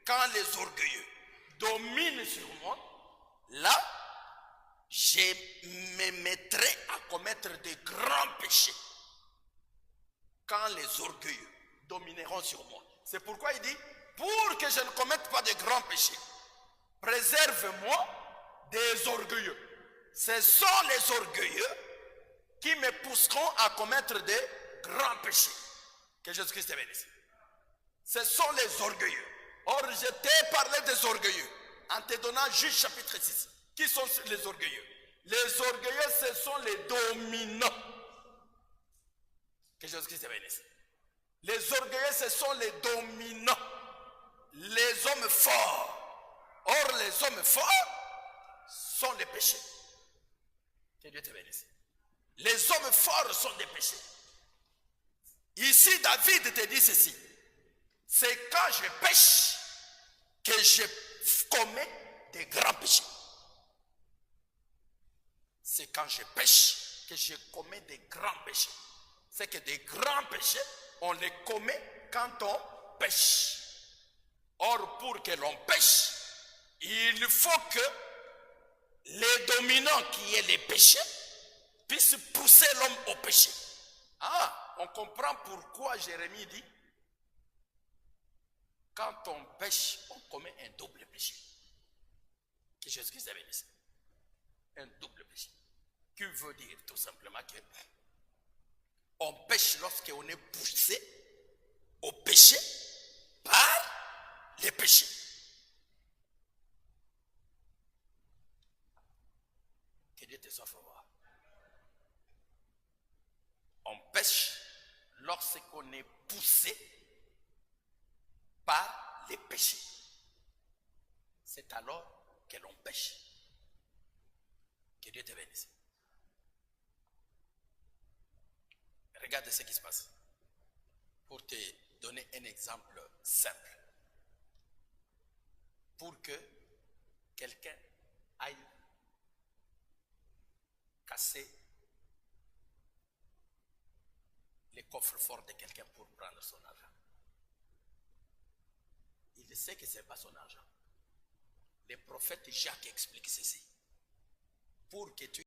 quand les orgueilleux dominent sur moi, là, je me mettrai à commettre de grands péchés. Quand les orgueilleux domineront sur moi. C'est pourquoi il dit, pour que je ne commette pas de grands péchés, préserve-moi des orgueilleux. Ce sont les orgueilleux qui me pousseront à commettre de grands péchés. Que Jésus-Christ te bénisse. Ce sont les orgueilleux. Or, je t'ai parlé des orgueilleux en te donnant Juge chapitre 6. Qui sont les orgueilleux? Les orgueilleux, ce sont les dominants. Que Jésus-Christ te bénisse. Les orgueilleux, ce sont les dominants. Les hommes forts. Or, les hommes forts sont les péchés. Que Dieu te bénisse. Les hommes forts sont des péchés. Ici, David te dit ceci. C'est quand je pêche que je commets des grands péchés. C'est quand je pêche que je commets des grands péchés. C'est que des grands péchés, on les commet quand on pêche. Or, pour que l'on pêche, il faut que les dominants qui est les péchés puissent pousser l'homme au péché. Ah, on comprend pourquoi Jérémie dit, quand on pêche, on commet un double péché. Que Jésus-Christ avait dit ça. Un double péché. Qui veut dire tout simplement que on pêche lorsqu'on est poussé au péché par les péchés. Que Dieu te soit favorable. On pêche lorsqu'on est poussé par les péchés. C'est alors que l'on pêche. Que Dieu te bénisse. Regarde ce qui se passe. Pour te donner un exemple simple. Pour que quelqu'un aille casser les coffres forts de quelqu'un pour prendre son argent. Il sait que ce n'est pas son argent. Le prophète Jacques explique ceci. Pour que tu